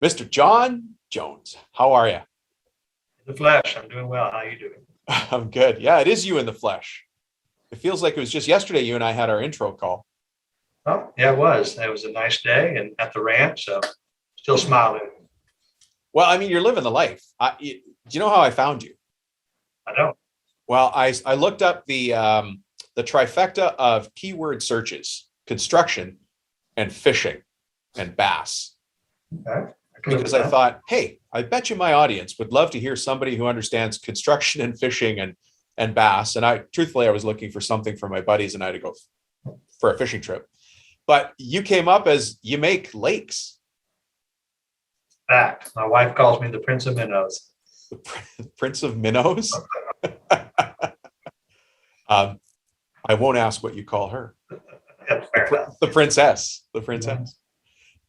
Mr. John Jones. How are you? The flesh. I'm doing well. How are you doing? I'm good. Yeah, it is you in the flesh. It feels like it was just yesterday you and I had our intro call. Oh, yeah, it was. It was a nice day and at the ranch, so still smiling. Well, I mean, you're living the life. Do you know how I found you? I don't. Well, I looked up the trifecta of keyword searches: construction and fishing and bass. Okay. I can look Because at I that. thought, hey, I bet you my audience would love to hear somebody who understands construction and fishing and bass. And truthfully, I was looking for something for my buddies and I had to go for a fishing trip. But you came up as you make lakes. Fact. My wife calls me the Prince of Minnows. The Prince of Minnows. I won't ask what you call her. Yeah, fair enough. The princess. The princess.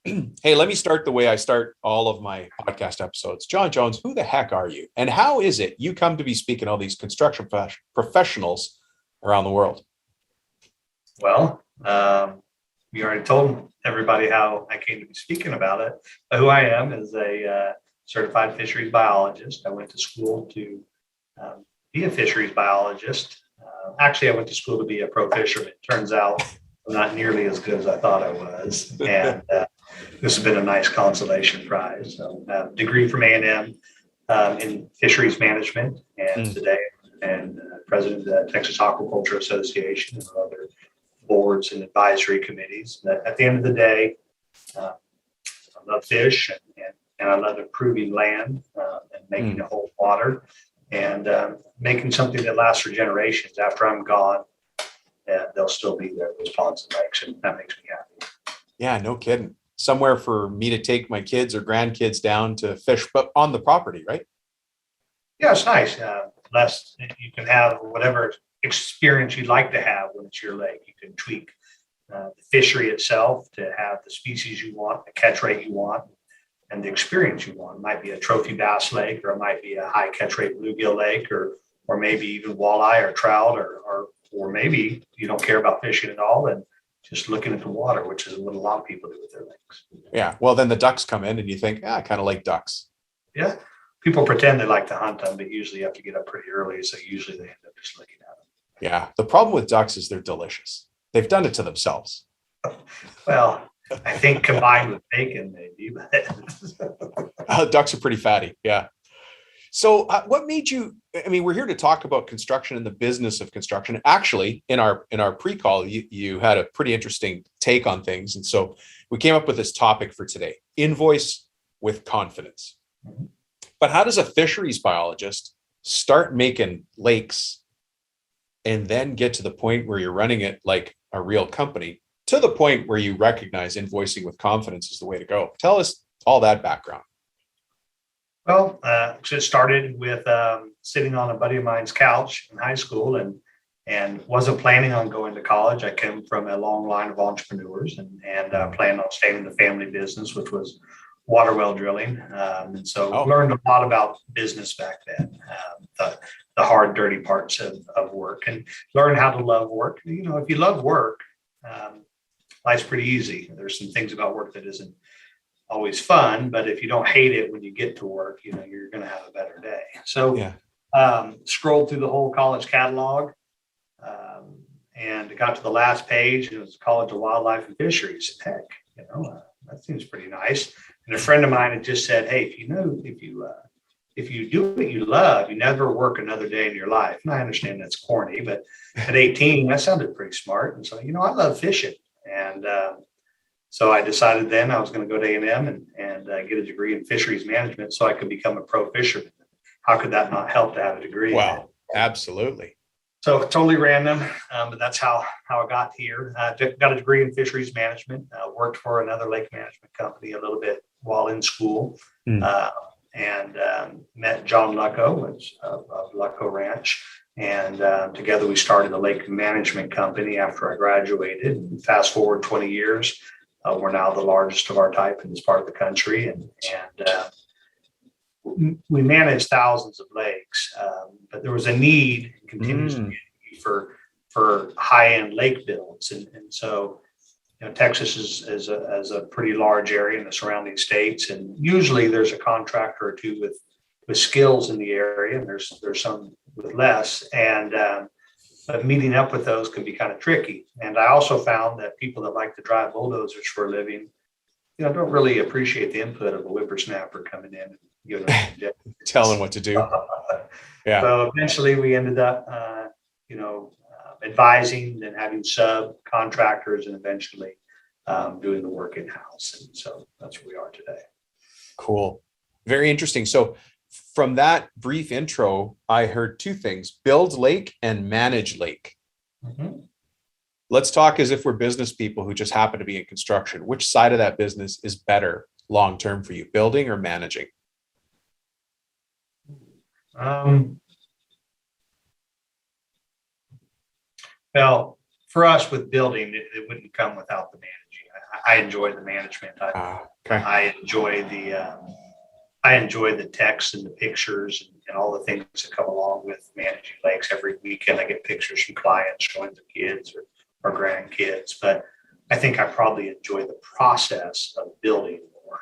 Hey, let me start the way I start all of my podcast episodes. John Jones, who the heck are you? And how is it you come to be speaking to all these construction professionals around the world? Well, you already told everybody how I came to be speaking about it. But who I am is a certified fisheries biologist. I went to school to be a fisheries biologist. Actually, I went to school to be a pro fisherman. Turns out I'm not nearly as good as I thought I was. And this has been a nice consolation prize. So, degree from A&M in fisheries management, and today and president of the Texas Aquaculture Association and other boards and advisory committees. But at the end of the day, I love fish and I love improving land and making it hold water and making something that lasts for generations. After I'm gone, they'll still be there, those ponds and lakes, and that makes me happy. Yeah, no kidding. Somewhere for me to take my kids or grandkids down to fish, but on the property, right? Yeah, it's nice. Less you can have whatever experience you'd like to have when it's your lake. You can tweak the fishery itself to have the species you want, the catch rate you want, and the experience you want. It might be a trophy bass lake, or it might be a high catch rate bluegill lake, or maybe even walleye or trout, or maybe you don't care about fishing at all and just looking at the water, which is what a lot of people do with their lakes. Yeah. Well, then the ducks come in and you think, I kind of like ducks. Yeah. People pretend they like to hunt them, but usually you have to get up pretty early. So usually they end up just looking at them. Yeah. The problem with ducks is they're delicious. They've done it to themselves. Well, I think combined with bacon, maybe. But Ducks are pretty fatty. Yeah. So what made you, I mean, we're here to talk about construction and the business of construction. Actually, in our pre-call, you had a pretty interesting take on things. And so we came up with this topic for today: invoice with confidence. But how does a fisheries biologist start making lakes and then get to the point where you're running it like a real company, to the point where you recognize invoicing with confidence is the way to go? Tell us all that background. Well, so it started with sitting on a buddy of mine's couch in high school and wasn't planning on going to college. I came from a long line of entrepreneurs and planned on staying in the family business, which was water well drilling. And so learned a lot about business back then, the hard, dirty parts of work, and learned how to love work. You know, if you love work, life's pretty easy. There's some things about work that isn't always fun, but if you don't hate it when you get to work, you know, you're going to have a better day. So scrolled through the whole college catalog and got to the last page, and it was College of Wildlife and Fisheries. Heck, you know, that seems pretty nice. And a friend of mine had just said, hey, if you do what you love, you never work another day in your life. And I understand that's corny, but at 18, that sounded pretty smart. And so, you know, I love fishing. And so I decided then I was going to go to A&M and get a degree in fisheries management so I could become a pro fisherman. How could that not help to have a degree? Wow, absolutely. So totally random, but that's how I got here. Got a degree in fisheries management, worked for another lake management company a little bit while in school, and met John Lucko of Lucko Ranch. And together we started a lake management company after I graduated. And fast forward 20 years. We're now the largest of our type in this part of the country, and we manage thousands of lakes. But there was a need, and continues to be a need for high-end lake builds, and so Texas is a pretty large area in the surrounding states, and usually there's a contractor or two with skills in the area, and there's some with less, and but meeting up with those can be kind of tricky. And I also found that people that like to drive bulldozers for a living, don't really appreciate the input of a whippersnapper coming in and giving them Tell them what to do. Yeah. So eventually we ended up, advising and having subcontractors, and eventually doing the work in-house. And so that's where we are today. Cool. Very interesting. So from that brief intro, I heard two things: build lake and manage lake. Mm-hmm. Let's talk as if we're business people who just happen to be in construction. Which side of that business is better long-term for you, building or managing? Well, for us with building, it wouldn't come without the managing. I enjoy the management. I enjoy the text and the pictures and all the things that come along with managing lakes. Every weekend I get pictures from clients showing their kids or grandkids, but I think I probably enjoy the process of building more.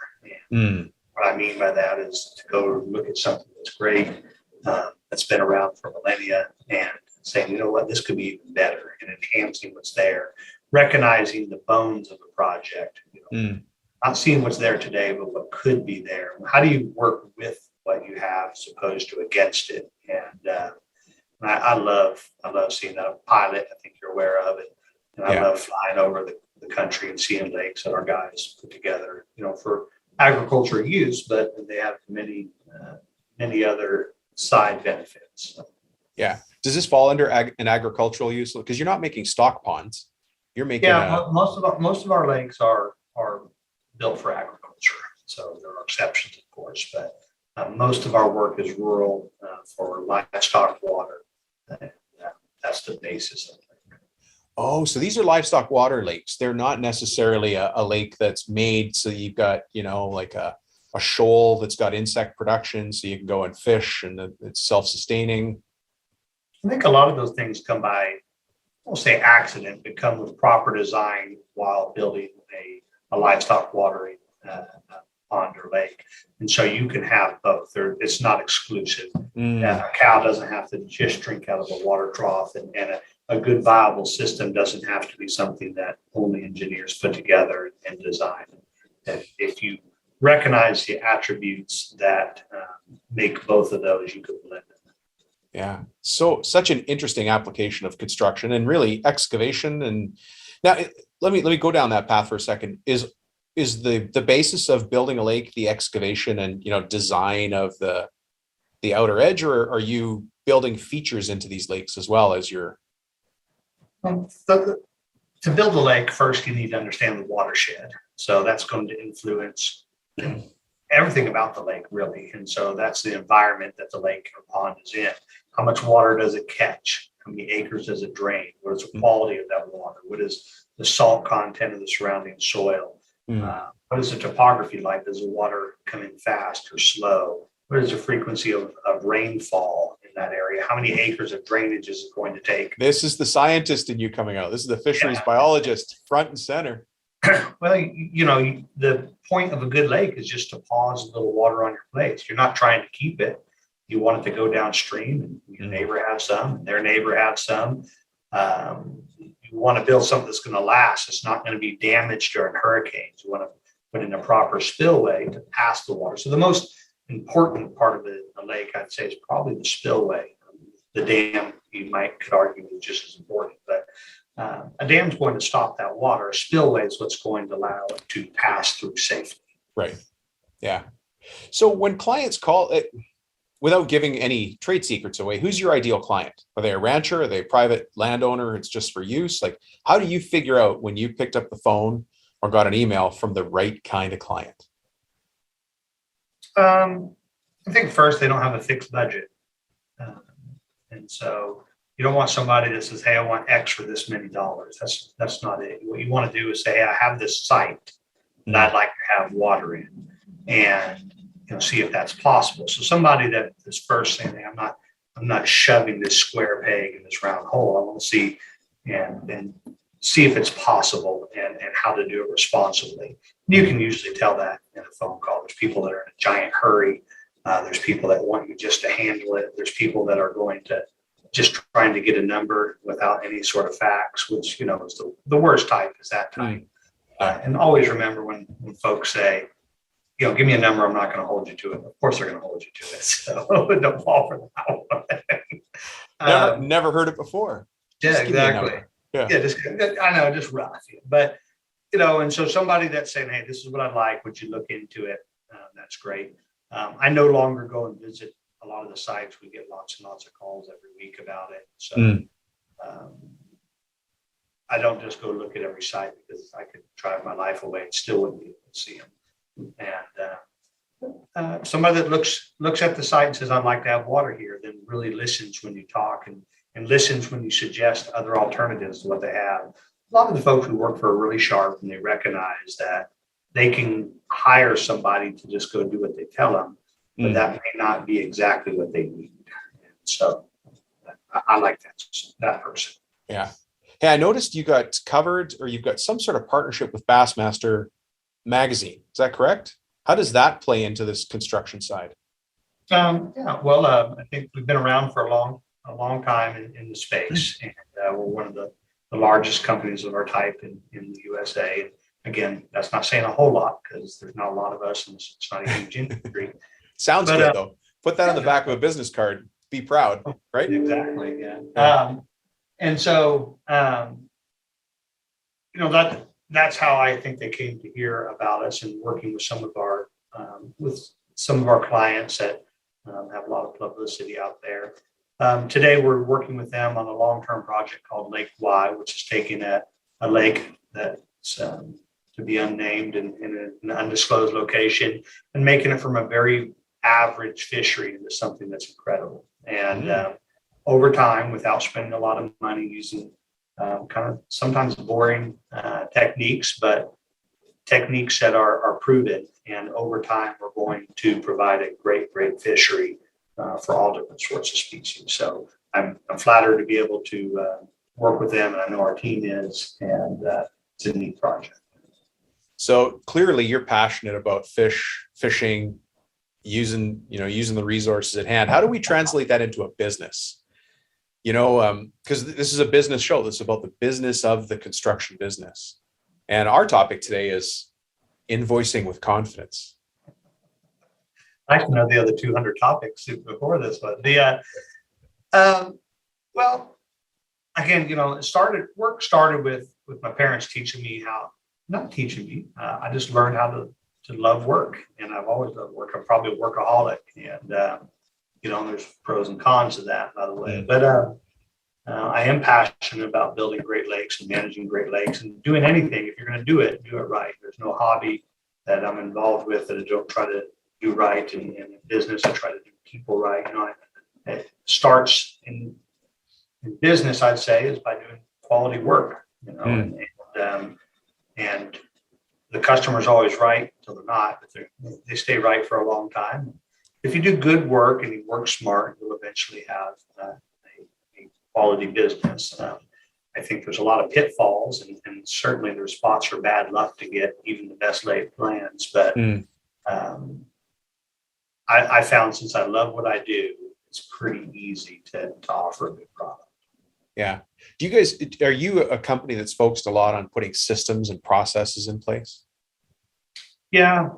And what I mean by that is to go look at something that's great, that's been around for millennia, and saying, this could be even better, and enhancing what's there, recognizing the bones of the project, not seeing what's there today, but what could be there. How do you work with what you have as opposed to against it? And I love seeing that. I'm a pilot, I think you're aware of it. And I love flying over the country and seeing lakes that our guys put together, for agricultural use, but they have many other side benefits. Yeah. Does this fall under an agricultural use? Because you're not making stock ponds. You're making most of our lakes are built for agriculture. So there are exceptions, of course, but most of our work is rural for livestock water. That's the basis of it. Oh, so these are livestock water lakes. They're not necessarily a lake that's made so you've got, like a shoal that's got insect production so you can go and fish and it's self-sustaining. I think a lot of those things come by, I won't say accident, but come with proper design while building a livestock watering pond or lake. And so you can have both. It's not exclusive. A cow doesn't have to just drink out of a water trough, and a good viable system doesn't have to be something that only engineers put together and design. And if you recognize the attributes that make both of those, you can blend them. Yeah. So such an interesting application of construction and really excavation. And now let me go down that path for a second. Is the basis of building a lake the excavation and design of the outer edge, or are you building features into these lakes as well as your? To build a lake, first you need to understand the watershed. So that's going to influence everything about the lake, really. And so that's the environment that the lake or pond is in. How much water does it catch? How many acres does it drain? What is the quality of that water? What is the salt content of the surrounding soil? What is the topography like? Does the water come in fast or slow? What is the frequency of rainfall in that area? How many acres of drainage is it going to take? This is the scientist in you coming out. This is the fisheries biologist, front and center. Well, the point of a good lake is just to pause a little water on your place. You're not trying to keep it. You want it to go downstream, and your neighbor have some, and their neighbor have some. You want to build something that's going to last. It's not going to be damaged during hurricanes. You want to put in a proper spillway to pass the water. So the most important part of the lake, I'd say, is probably the spillway. The dam, could argue, is just as important, but a dam is going to stop that water. A spillway is what's going to allow it to pass through safely. Right. Yeah. So when clients call it, without giving any trade secrets away, who's your ideal client? Are they a rancher? Are they a private landowner? It's just for use. Like, how do you figure out when you picked up the phone or got an email from the right kind of client? I think first, they don't have a fixed budget. And so you don't want somebody that says, hey, I want X for this many dollars. That's not it. What you want to do is say, hey, I have this site that I'd like to have water in, and see if that's possible. So somebody that is first saying, hey, I'm not shoving this square peg in this round hole. I want to see, and then see if it's possible and how to do it responsibly. You can usually tell that in a phone call. There's people that are in a giant hurry. There's people that want you just to handle it. There's people that are going to just trying to get a number without any sort of facts, which, you know, is the worst type is that type. And always remember when folks say, you know, give me a number, I'm not going to hold you to it. Of course, they're going to hold you to it. So don't fall for that one. Never heard it before. Yeah, exactly. Yeah, I know, just rough. But, you know, and so somebody that's saying, hey, this is what I'd like, would you look into it? That's great. I no longer go and visit a lot of the sites. We get lots and lots of calls every week about it. So I don't just go look at every site because I could drive my life away and still wouldn't be able to see them. And somebody that looks at the site and says, I'd like to have water here, then really listens when you talk and listens when you suggest other alternatives to what they have. A lot of the folks who work for are really sharp and they recognize that they can hire somebody to just go do what they tell them, but that may not be exactly what they need. So I like that person. Yeah. Hey, I noticed you got covered, or you've got some sort of partnership with Bassmaster magazine. Is that correct? How does that play into this construction side? Well, I think we've been around for a long time in the space, and we're one of the largest companies of our type in the USA. Again, that's not saying a whole lot because there's not a lot of us, and it's not a huge industry. Sounds good though. Put that on the back of a business card. Be proud, right? Exactly. Yeah. And so, you know, that's how I think they came to hear about us, and working with some of our clients that have a lot of publicity out there. Today, we're working with them on a long-term project called Lake Y, which is taking a lake that's to be unnamed in an undisclosed location and making it from a very average fishery into something that's incredible. And over time, without spending a lot of money, using kind of sometimes boring techniques, but techniques that are proven. And over time, we're going to provide a great fishery for all different sorts of species. So I'm flattered to be able to work with them, and I know our team is, and it's a neat project. So clearly you're passionate about fishing, using the resources at hand. How do we translate that into a business? You know, because this is a business show. This is about the business of the construction business. And our topic today is invoicing with confidence. I can know the other 200 topics before this one. Well, again, you know, work started with my parents teaching me I just learned how to love work, and I've always loved work. I'm probably a workaholic, and you know, there's pros and cons to that, by the way. But I am passionate about building great lakes and managing great lakes and doing anything. If you're going to do it right. There's no hobby that I'm involved with that I don't try to do right. And in business, I try to do people right. You know, it starts in business, I'd say, is by doing quality work. You know, and the customer's always right until they're not, but they stay right for a long time. If you do good work and you work smart, you'll eventually have a quality business. I think there's a lot of pitfalls, and certainly there's spots for bad luck to get even the best laid plans. But I found, since I love what I do, it's pretty easy to offer a good product. Yeah. Are you a company that's focused a lot on putting systems and processes in place? Yeah.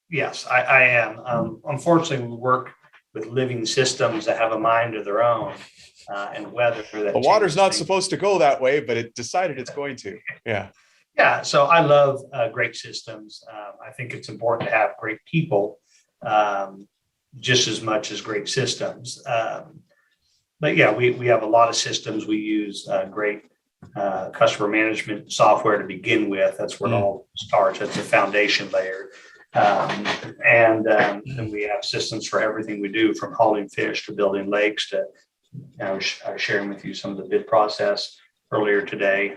Yes, I am. Unfortunately, we work with living systems that have a mind of their own, and weather. The water's not supposed to go that way, but it decided it's going to. Yeah. Yeah. So I love great systems. I think it's important to have great people just as much as great systems. But yeah, we have a lot of systems. We use great customer management software to begin with. That's where it all starts. That's the foundation layer. And we have systems for everything we do, from hauling fish to building lakes to, I was sharing with you some of the bid process earlier today.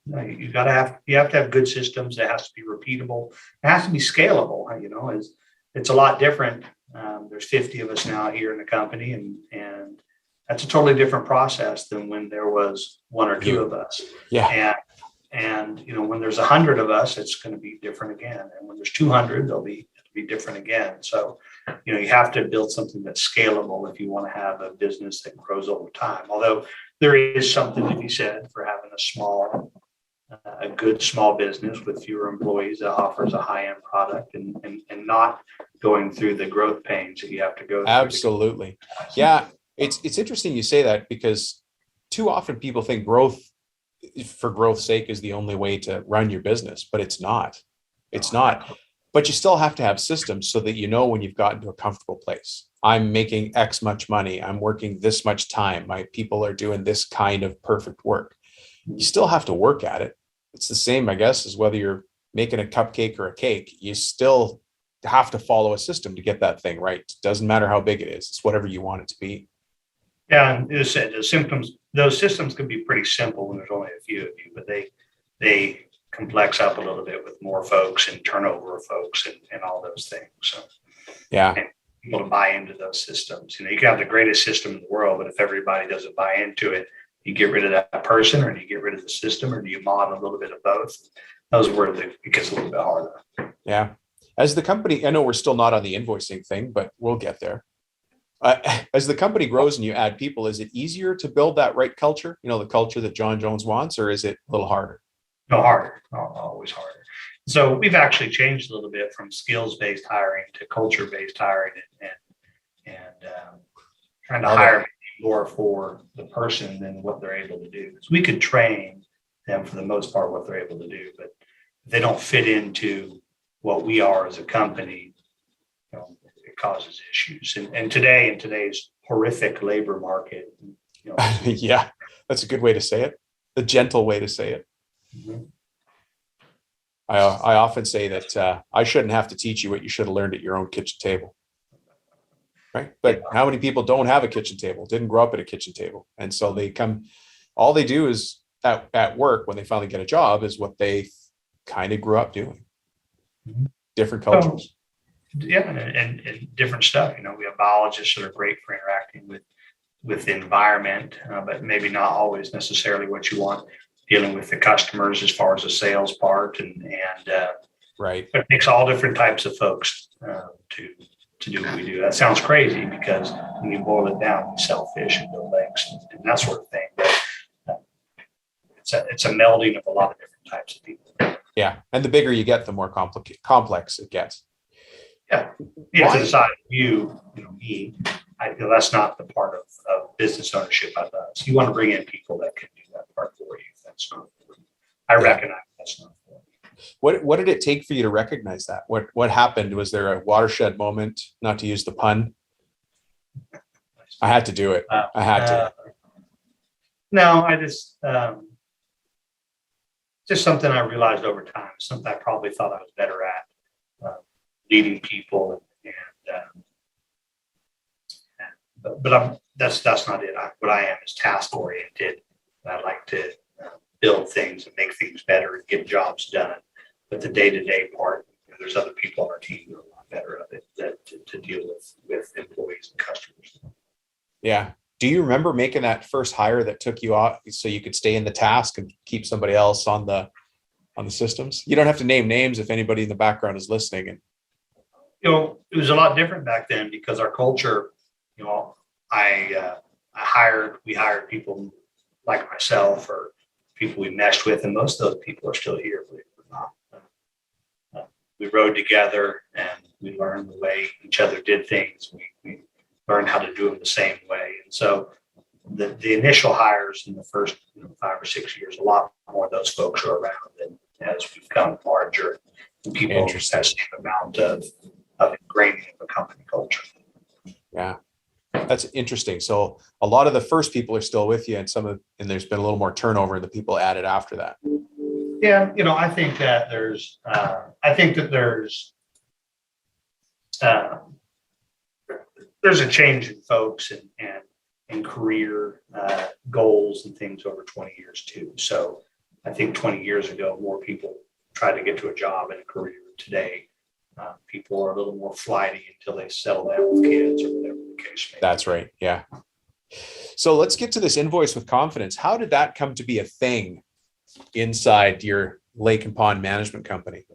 You have to have good systems. It has to be repeatable. It has to be scalable. You know, it's a lot different. There's 50 of us now here in the company, and That's a totally different process than when there was one or two of us. Yeah. And when there's 100 of us, it's going to be different again. And when there's 200, it'll be different again. So, you have to build something that's scalable if you want to have a business that grows over time. Although there is something to be said for having a good small business with fewer employees that offers a high-end product and not going through the growth pains that you have to go through. Absolutely. Yeah. It's interesting you say that, because too often people think growth for growth's sake is the only way to run your business, but it's not. It's not. But you still have to have systems so that when you've gotten to a comfortable place. I'm making X much money. I'm working this much time. My people are doing this kind of perfect work. You still have to work at it. It's the same, I guess, as whether you're making a cupcake or a cake. You still have to follow a system to get that thing right. It doesn't matter how big it is. It's whatever you want it to be. Yeah, and as I said, those systems can be pretty simple when there's only a few of you, but they complex up a little bit with more folks and turnover of folks and all those things. So yeah, and people to buy into those systems. You can have the greatest system in the world, but if everybody doesn't buy into it, you get rid of that person, or do you get rid of the system, or do you mod a little bit of both? Those are where it gets a little bit harder. Yeah. As the company, I know we're still not on the invoicing thing, but we'll get there. As the company grows and you add people, is it easier to build that right culture? The culture that John Jones wants, or is it a little harder? No, harder. Always harder. So we've actually changed a little bit from skills-based hiring to culture-based hiring, and trying to hire more for the person than what they're able to do. So we could train them for the most part what they're able to do, but if they don't fit into what we are as a company, it causes issues. And today, in today's horrific labor market, yeah, that's a good way to say it. The gentle way to say it. Mm-hmm. I often say that I shouldn't have to teach you what you should have learned at your own kitchen table. Right. But how many people don't have a kitchen table, didn't grow up at a kitchen table? And so all they do is at work, when they finally get a job, is what they kind of grew up doing. Mm-hmm. Different cultures. And different stuff. We have biologists that are great for interacting with the environment, but maybe not always necessarily what you want dealing with the customers as far as the sales part. And right. It takes all different types of folks to do what we do. That sounds crazy, because when you boil it down, we sell fish and build eggs and that sort of thing. But it's a melding of a lot of different types of people. Yeah. And the bigger you get, the more complex it gets. Yeah. To decide me, I feel that's not the part of business ownership I does. You want to bring in people that can do that part for you. That's not, I recognize that's not. What did it take for you to recognize that? What happened? Was there a watershed moment, not to use the pun? I had to do it. I had to. No, I just something I realized over time, something I probably thought I was better at, leading people but that's not it. What I am is task oriented. I like to build things and make things better and get jobs done. But the day-to-day part, there's other people on our team who are a lot better at it to deal with employees and customers. Yeah. Do you remember making that first hire that took you off so you could stay in the task and keep somebody else on the systems? You don't have to name names if anybody in the background is listening. And it was a lot different back then, because our culture, we hired people like myself, or people we meshed with, and most of those people are still here, believe it or not. We rode together and we learned the way each other did things. We learned how to do them the same way. And so the initial hires in the first 5 or 6 years, a lot more of those folks are around, and as we've become larger, people have the same amount of ingraining of a company culture. Yeah. That's interesting. So a lot of the first people are still with you, and there's been a little more turnover in the people added after that. Yeah, I think that there's a change in folks and career goals and things over 20 years too. So I think 20 years ago, more people tried to get to a job and a career. Today, people are a little more flighty until they settle down with kids or whatever the case may be. That's right. Yeah. So let's get to this invoice with confidence. How did that come to be a thing inside your lake and pond management company?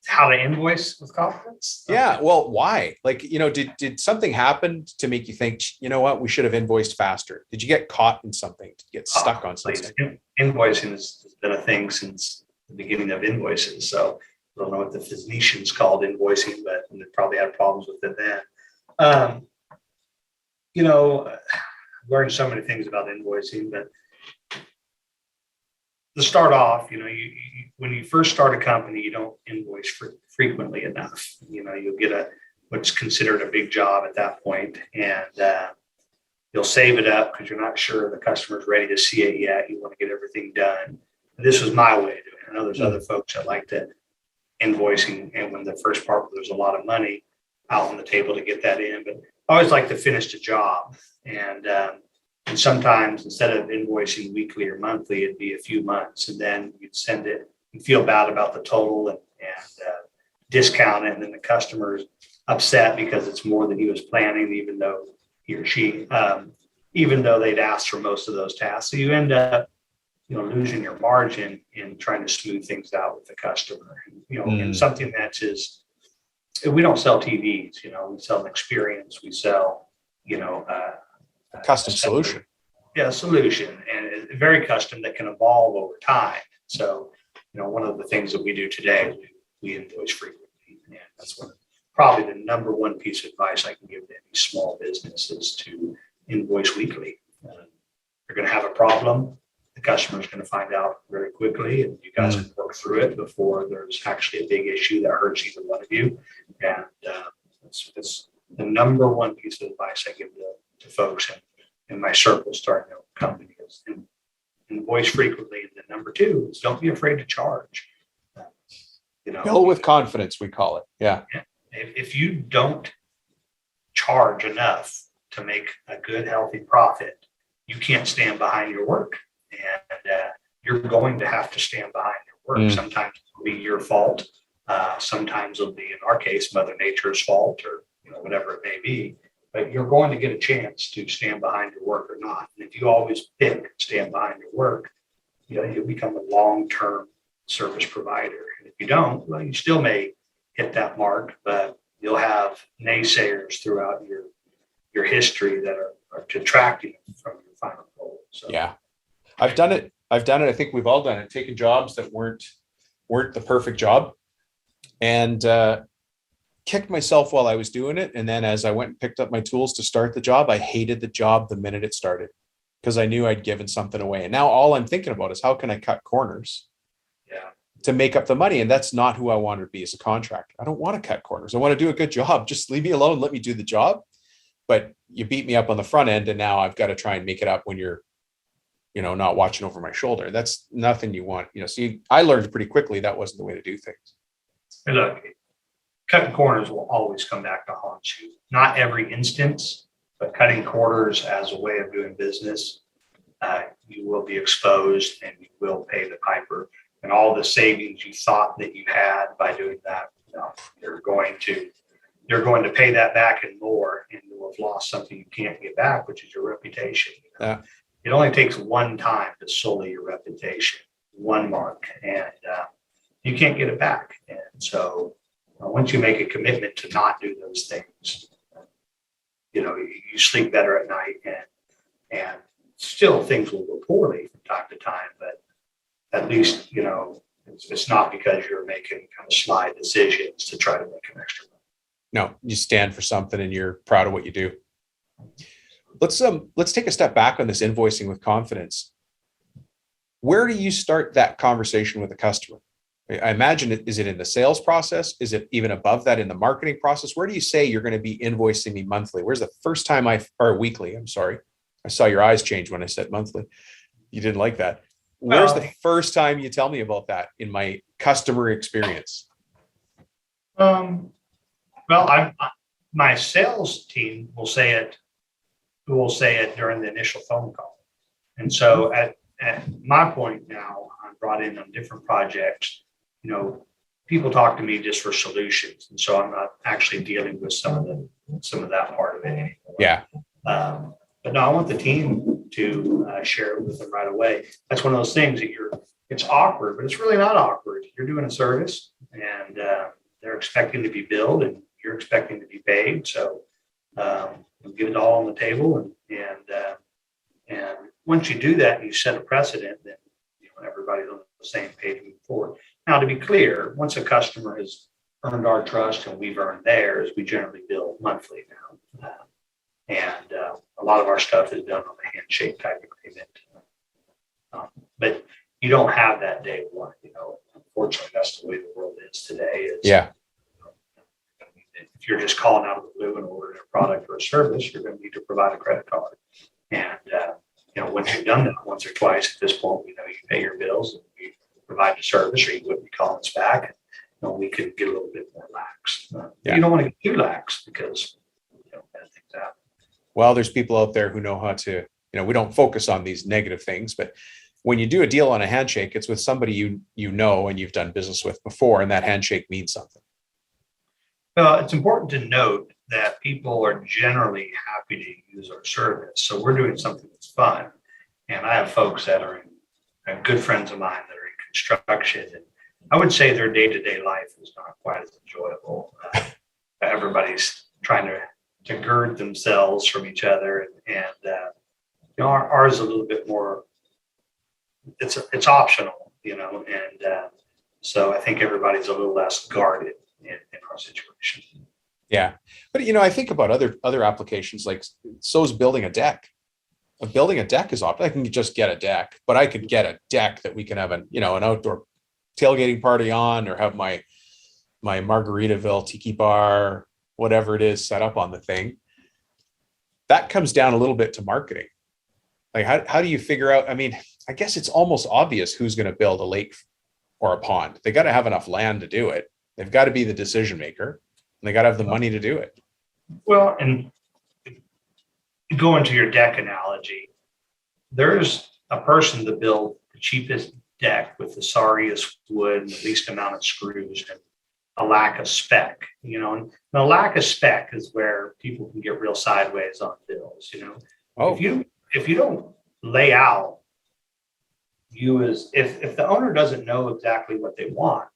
How to invoice with confidence? Yeah. Well, why? Like, did something happen to make you think, you know what, we should have invoiced faster? Did you get caught in something? Did you get stuck on something? Invoicing has been a thing since the beginning of invoices. So I don't know what the Phoenicians called invoicing, but they probably had problems with it then. I've learned so many things about invoicing, but to start off, when you first start a company, you don't invoice frequently enough. You'll get what's considered a big job at that point, and you'll save it up because you're not sure the customer's ready to see it yet. You want to get everything done. This was my way of doing it. I know there's other folks that like to invoicing, and when the first part, there's a lot of money out on the table to get that in, but I always like to finish the job. And sometimes instead of invoicing weekly or monthly, it'd be a few months, and then you'd send it and feel bad about the total and discount it. And then the customer's upset because it's more than he was planning, even though he or she, even though they'd asked for most of those tasks. So you end up, losing your margin in trying to smooth things out with the customer. And something that is, we don't sell TVs, we sell an experience. We sell, custom solution. Yeah, solution, and it's very custom that can evolve over time. So, one of the things that we do today is we invoice frequently, and that's probably the number one piece of advice I can give to any small business is to invoice weekly. You're going to have a problem. The customer is going to find out very quickly, and you guys can work through it before there's actually a big issue that hurts either one of you. And it's the number one piece of advice I give to folks in my circle starting a company is invoice frequently. And then number two is don't be afraid to charge. Bill with confidence, we call it. Yeah. If you don't charge enough to make a good, healthy profit, you can't stand behind your work. And you're going to have to stand behind your work. Sometimes it'll be your fault. Sometimes it'll be, in our case, Mother Nature's fault, or whatever it may be. But you're going to get a chance to stand behind your work or not. And if you always pick stand behind your work, you'll become a long-term service provider. And if you don't, well, you still may hit that mark, but you'll have naysayers throughout your history that are detracting from your final goal. So yeah, I've done it. I think we've all done it. Taken jobs that weren't the perfect job, and kicked myself while I was doing it. And then as I went and picked up my tools to start the job, I hated the job the minute it started because I knew I'd given something away. And now all I'm thinking about is how can I cut corners to make up the money? And that's not who I want to be as a contractor. I don't want to cut corners. I want to do a good job. Just leave me alone. Let me do the job. But you beat me up on the front end, and now I've got to try and make it up when you're, not watching over my shoulder. That's nothing you want. See, I learned pretty quickly that wasn't the way to do things. Hey, look, cutting corners will always come back to haunt you. Not every instance, but cutting corners as a way of doing business, you will be exposed and you will pay the piper. And all the savings you thought that you had by doing that, you're going to pay that back and more, and you'll have lost something you can't get back, which is your reputation. Yeah. It only takes one time to sully your reputation, one mark, and you can't get it back. And so once you make a commitment to not do those things, you sleep better at night, and still things will go poorly from time to time, but at least, it's not because you're making kind of sly decisions to try to make an extra money. No, you stand for something and you're proud of what you do. Let's take a step back on this invoicing with confidence. Where do you start that conversation with a customer? I imagine is it in the sales process? Is it even above that in the marketing process? Where do you say you're going to be invoicing me monthly? Where's the first time or weekly? I'm sorry. I saw your eyes change when I said monthly. You didn't like that. Where's the first time you tell me about that in my customer experience? Well, my sales team will say it during the initial phone call. And so at my point now, I'm brought in on different projects. people talk to me just for solutions. And so I'm not actually dealing with some of that part of it anymore. Yeah. But no, I want the team to share it with them right away. That's one of those things that it's awkward, but it's really not awkward. You're doing a service and they're expecting to be billed and you're expecting to be paid. So get it all on the table. And once you do that, and you set a precedent, then everybody's on the same page moving forward. Now, to be clear, once a customer has earned our trust and we've earned theirs, we generally bill monthly now. And a lot of our stuff is done on a handshake type agreement. But you don't have that day one. Unfortunately, that's the way the world is today. Yeah. If you're just calling out of the blue and ordering a product or a service, you're going to need to provide a credit card. And once you've done that once or twice, at this point, we know you pay your bills and we provide the service, or you wouldn't be calling us back. And we could get a little bit more lax. You don't want to get too lax because bad things happen. Well, there's people out there who know how to, we don't focus on these negative things, but when you do a deal on a handshake, it's with somebody you know and you've done business with before, and that handshake means something. Well, it's important to note that people are generally happy to use our service. So we're doing something that's fun. And I have folks that are good friends of mine that are in construction. And I would say their day-to-day life is not quite as enjoyable. Everybody's trying to gird themselves from each other. And ours is a little bit more, it's optional, and so I think everybody's a little less guarded in our situation. Yeah. But, I think about other applications, like so's building a deck. Building a deck is optional. I can just get a deck, but I could get a deck that we can have an outdoor tailgating party on, or have my Margaritaville tiki bar, whatever it is, set up on the thing. That comes down a little bit to marketing. Like, how do you figure out? I mean, I guess it's almost obvious who's going to build a lake or a pond. They got to have enough land to do it. They've got to be the decision maker, and they got to have the money to do it. Well, and going to your deck analogy, there's a person to build the cheapest deck with the sorriest wood and the least amount of screws and a lack of spec, and the lack of spec is where people can get real sideways on bills. Oh. If you don't lay out, if the owner doesn't know exactly what they want,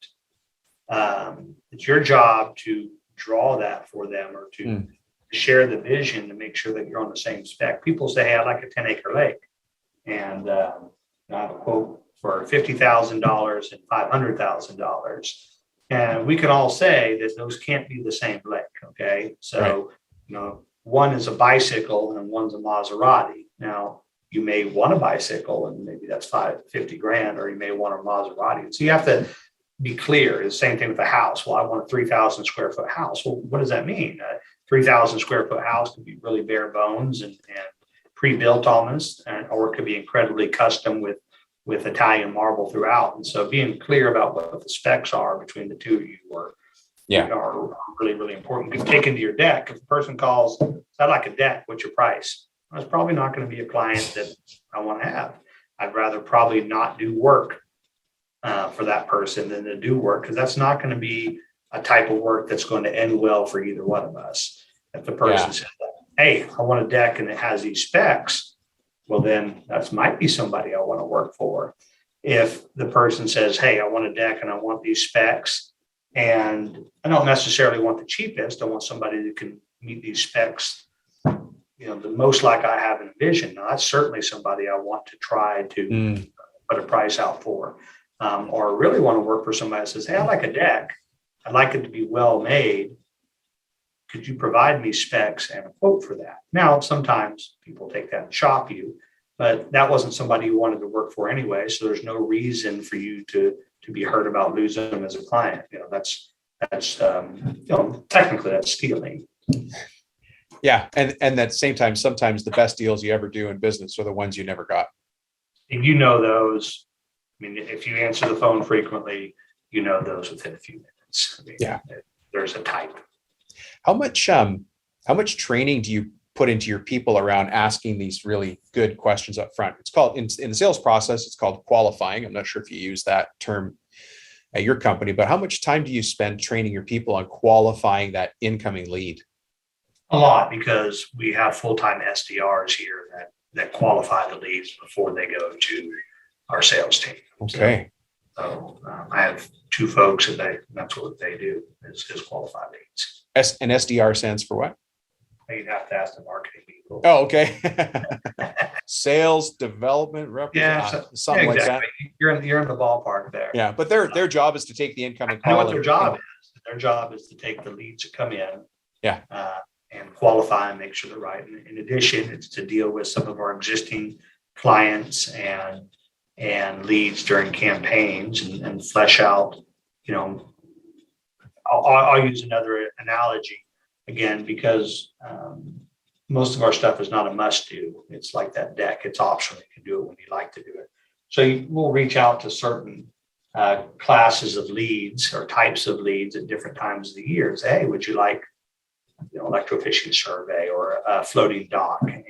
it's your job to draw that for them, or to share the vision to make sure that you're on the same spec. People say, hey, I'd like a 10-acre lake. And I have a quote for $50,000 and $500,000. And we can all say that those can't be the same lake. Okay. So, one is a bicycle and one's a Maserati. Now, you may want a bicycle and maybe that's $50,000, or you may want a Maserati. So you have to be clear. It's the same thing with a house. Well, I want a 3,000 square foot house. Well, what does that mean? 3,000 square foot house could be really bare bones and pre-built almost, or it could be incredibly custom with Italian marble throughout. And so being clear about what the specs are between the two of you are really, really important. You can take into your deck. If a person calls, I'd like a deck, what's your price? Well, it's probably not going to be a client that I want to have. I'd rather probably not do work for that person than to do work, because that's not going to be a type of work that's going to end well for either one of us. If the person says, hey, I want a deck and it has these specs, well, then that might be somebody I want to work for. If the person says, hey, I want a deck and I want these specs, and I don't necessarily want the cheapest, I want somebody that can meet these specs, the most like I have envisioned. Now, that's certainly somebody I want to try to put a price out for. Or really want to work for somebody that says, hey, I like a deck. I'd like it to be well made. Could you provide me specs and a quote for that? Now, sometimes people take that and shop you, but that wasn't somebody you wanted to work for anyway. So there's no reason for you to be hurt about losing them as a client. That's technically that's stealing. Yeah. And at the same time, sometimes the best deals you ever do in business are the ones you never got. And those. I mean, if you answer the phone frequently, those within a few minutes. There's a type. How much training do you put into your people around asking these really good questions up front? It's called in the sales process, it's called qualifying. I'm not sure if you use that term at your company, but how much time do you spend training your people on qualifying that incoming lead? A lot, because we have full-time SDRs here that qualify the leads before they go to our sales team. Okay. So I have two folks that's what they do is qualify leads. And SDR stands for what? You'd have to ask the marketing people. Oh, okay. Sales development representative, something like that. You're in the ballpark there. Yeah, but their job is to take the incoming call. I know what their job is. Their job is to take the leads that come in. Yeah. And qualify and make sure they're right. And in addition, it's to deal with some of our existing clients and leads during campaigns and flesh out, I'll use another analogy again, because most of our stuff is not a must do. It's like that deck. It's optional. You can do it when you like to do it. So we'll reach out to certain classes of leads or types of leads at different times of the year. Say, hey, would you like electrofishing survey or a floating dock? And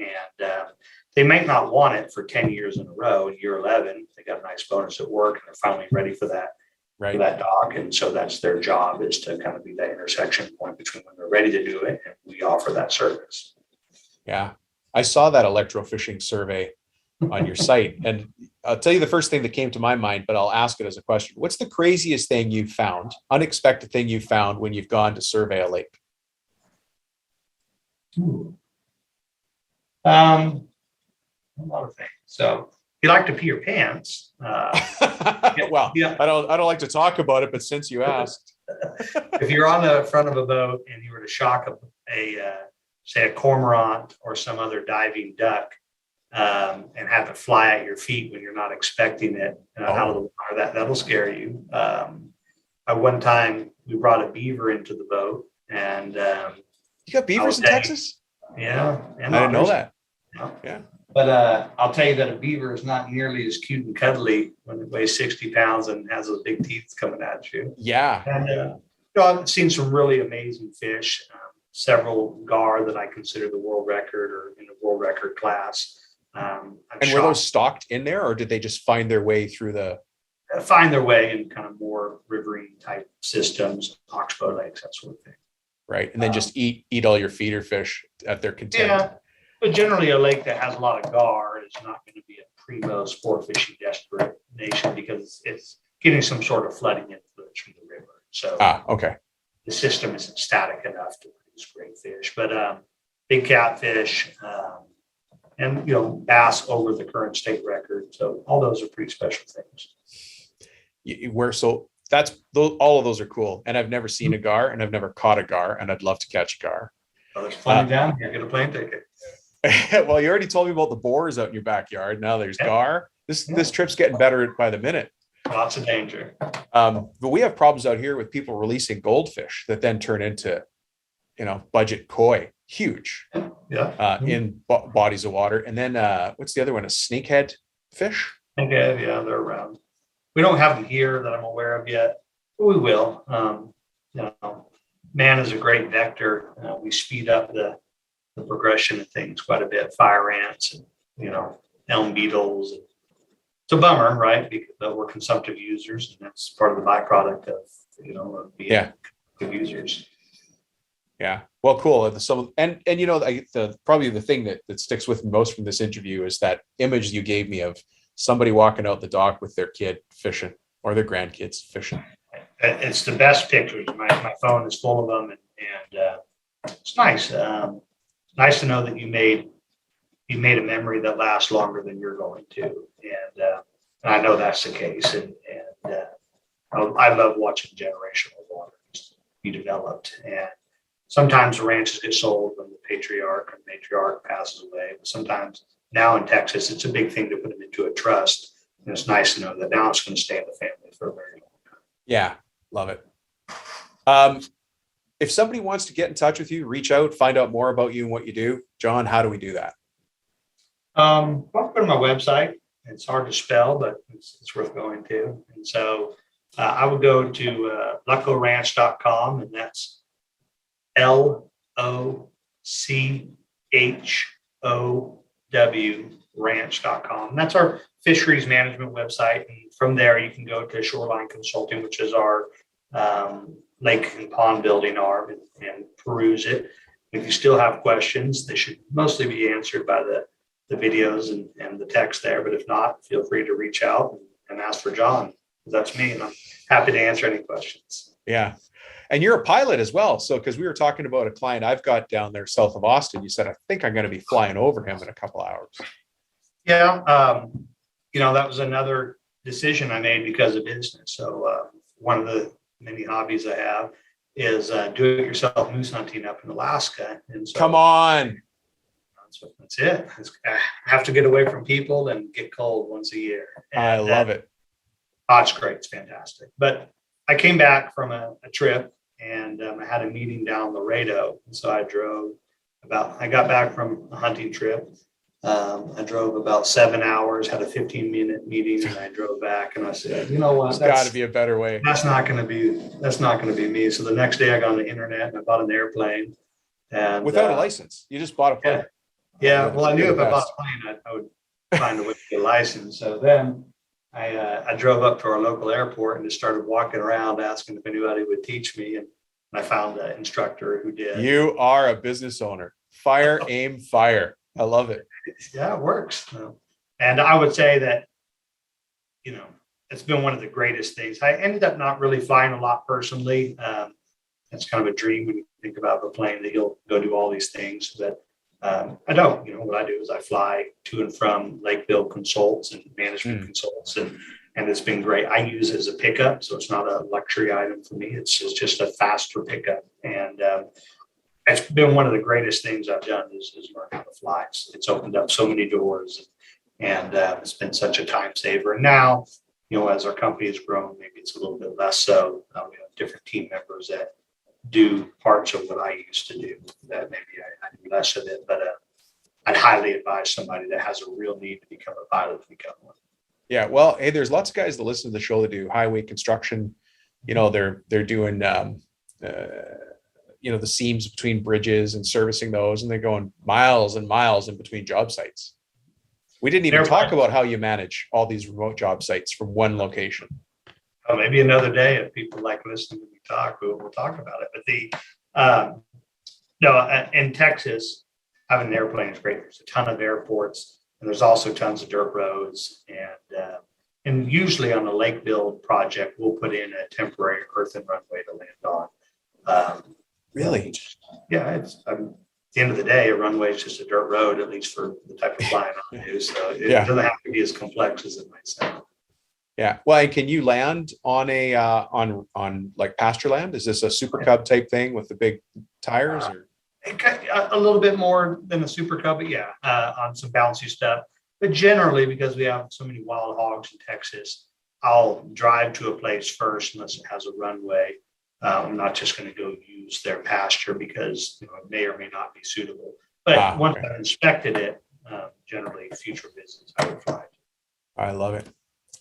they might not want it for 10 years in a row. In year 11, they got a nice bonus at work and they're finally ready for that, right, for that dock. And so that's their job, is to kind of be that intersection point between when they're ready to do it and we offer that service. Yeah. I saw that electrofishing survey on your site. And I'll tell you the first thing that came to my mind, but I'll ask it as a question. What's the craziest thing you've found, unexpected thing you found when you've gone to survey a lake? A lot of things. So if you like to pee your pants. Well, yeah. I don't like to talk about it, but since you asked. If you're on the front of a boat and you were to shock say a cormorant or some other diving duck, and have it fly at your feet when you're not expecting it out of the water, that'll scare you. At one time, we brought a beaver into the boat, and you got beavers in Texas? Yeah, I didn't know that. Yeah. But I'll tell you that a beaver is not nearly as cute and cuddly when it weighs 60 pounds and has those big teeth coming at you. Yeah. And I've seen some really amazing fish, several gar that I consider the world record or in the world record class. And were those stocked in there, or did they just find their way through find their way in kind of more riverine type systems, oxbow lakes, that sort of thing. Right. And then just eat all your feeder fish at their content. Yeah. But generally a lake that has a lot of gar is not going to be a primo sport fishing destination because it's getting some sort of flooding influence from the river. So okay. The system isn't static enough to produce great fish, but big catfish, and bass over the current state record. So all those are pretty special things. So that's all of those are cool. And I've never seen a gar, and I've never caught a gar, and I'd love to catch a gar. Well, there's plenty down here. Get a plane ticket. Well, you already told me about the boars out in your backyard. Now there's gar. This trip's getting better by the minute. Lots of danger. But we have problems out here with people releasing goldfish that then turn into, budget koi, huge, in bodies of water. And then what's the other one? A snakehead fish? Snakehead, yeah, they're around. We don't have them here that I'm aware of yet, but we will. Man is a great vector. We speed up the progression of things quite a bit. Fire ants and elm beetles. It's a bummer, right? Because we're consumptive users, and that's part of the byproduct of being good users. Yeah. Well, cool. Probably the thing that sticks with me most from this interview is that image you gave me of somebody walking out the dock with their kid fishing or their grandkids fishing. It's the best pictures. My phone is full of them, and it's nice. Nice to know that you made a memory that lasts longer than you're going to, and I know that's the case. And I love watching generational waters be developed. And sometimes the ranches get sold when the patriarch and matriarch passes away. But sometimes now in Texas, it's a big thing to put them into a trust, and it's nice to know that now it's going to stay in the family for a very long time. Yeah, love it. If somebody wants to get in touch with you, reach out, find out more about you and what you do, John, how do we do that? I'll go to my website. It's hard to spell, but it's worth going to. And so I would go to luckoranch.com, and that's LOCHOW ranch.com. And that's our fisheries management website. And from there, you can go to Shoreline Consulting, which is our lake and pond building arm, and peruse it. If you still have questions, they should mostly be answered by the videos and the text there. But if not, feel free to reach out and ask for John. That's me, and I'm happy to answer any questions. Yeah. And you're a pilot as well. So, because we were talking about a client I've got down there south of Austin, you said, I think I'm going to be flying over him in a couple hours. Yeah. That was another decision I made because of business. So one of the many hobbies I have is do-it-yourself moose hunting up in Alaska. And so, come on. That's it. I have to get away from people and get cold once a year. And, I love it. Oh, it's great. It's fantastic. But I came back from a trip, and I had a meeting down Laredo. And so I got back from a hunting trip. I drove about 7 hours, had a 15-minute meeting, and I drove back, and I said, you know what? There's got to be a better way. That's not going to be me. So the next day I got on the internet and I bought an airplane. And without a license, you just bought a plane. Yeah. Well, I knew if I bought a plane, I would find a way to get a license. So then I drove up to our local airport and just started walking around asking if anybody would teach me. And I found an instructor who did. You are a business owner. Fire, aim, fire. I love it. Yeah, it works. And I would say that, it's been one of the greatest things. I ended up not really flying a lot personally. It's kind of a dream when you think about the plane that you'll go do all these things. But I don't. What I do is I fly to and from Lakeville consults and management consults, and it's been great. I use it as a pickup, so it's not a luxury item for me. It's just a faster pickup, and it's been one of the greatest things I've done is learn how to fly. It's opened up so many doors, and it's been such a time saver. And now, as our company has grown, maybe it's a little bit less so. We have different team members that do parts of what I used to do that maybe I do less of it, but I'd highly advise somebody that has a real need to become a pilot to become one. Yeah. Well, hey, there's lots of guys that listen to the show that do highway construction. They're doing, the seams between bridges and servicing those, and they're going miles and miles in between job sites. We didn't even talk about how you manage all these remote job sites from one location. Well, maybe another day, if people like listening to me talk, we'll talk about it. But in Texas, having an airplane is great. There's a ton of airports, and there's also tons of dirt roads. And usually on a lake build project, we'll put in a temporary earthen runway to land on. Really? Yeah. It's at the end of the day, a runway is just a dirt road, at least for the type of flying I do. So it doesn't have to be as complex as it might sound. Yeah. Well, and can you land on a on like pasture land? Is this a Super Cub type thing with the big tires? Or? A little bit more than a Super Cub, but yeah, on some bouncy stuff. But generally, because we have so many wild hogs in Texas, I'll drive to a place first unless it has a runway. I'm not just going to go use their pasture because it may or may not be suitable. But once I've inspected it, generally future business I would fly. I love it.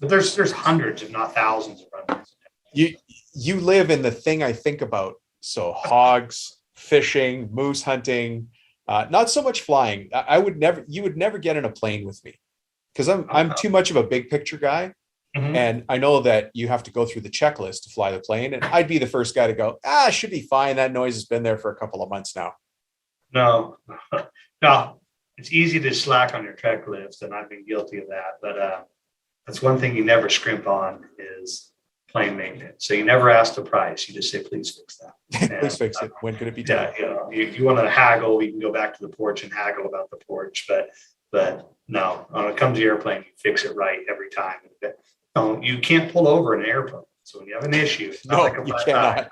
But there's hundreds, if not thousands, of runways. You live in the thing I think about. So hogs, fishing, moose hunting, not so much flying. You would never get in a plane with me because I'm too much of a big picture guy. Mm-hmm. And I know that you have to go through the checklist to fly the plane. And I'd be the first guy to go, it should be fine. That noise has been there for a couple of months now. No, it's easy to slack on your checklist, and I've been guilty of that. But that's one thing you never scrimp on is plane maintenance. So you never ask the price. You just say, please fix that. Please fix it. When could it be done? Yeah, you want to haggle, we can go back to the porch and haggle about the porch. But no, when it comes to your airplane, you fix it right every time. No, you can't pull over an airplane. So when you have an issue, it's not like a you cannot.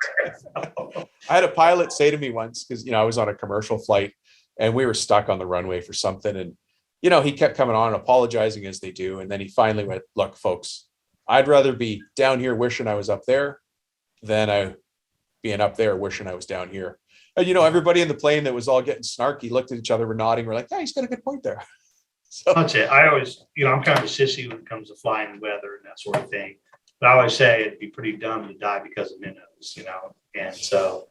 I had a pilot say to me once, because I was on a commercial flight and we were stuck on the runway for something. And he kept coming on and apologizing as they do. And then he finally went, look, folks, I'd rather be down here wishing I was up there than I being up there wishing I was down here. And, everybody in the plane that was all getting snarky looked at each other, we're nodding. We're like, he's got a good point there. So that's it. I always, I'm kind of a sissy when it comes to flying weather and that sort of thing. But I always say it'd be pretty dumb to die because of minnows, and so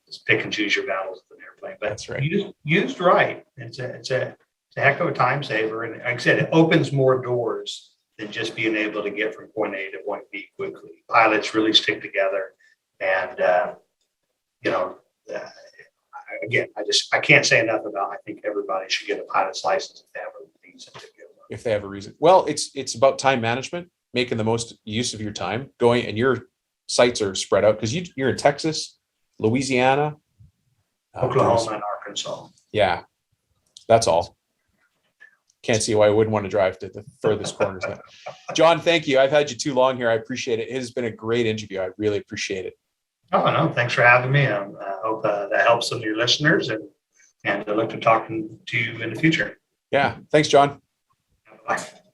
just pick and choose your battles with an airplane. But that's right. Used right, it's a a heck of a time saver. And like I said, it opens more doors than just being able to get from point A to point B quickly. Pilots really stick together. And, you know, again, I can't say enough about, I think everybody should get a pilot's license if they have a reason to get one. If they have a reason. Well, it's about time management, making the most use of your time going, and your sites are spread out because you're in Texas, Louisiana, Oklahoma and Arkansas. Yeah, that's all. Can't see why I wouldn't want to drive to the furthest corners. John, thank you. I've had you too long here. I appreciate it. It has been a great interview. I really appreciate it. Oh, no, thanks for having me. I hope that helps some of your listeners, and I look to talking to you in the future. Yeah. Thanks, John. Bye.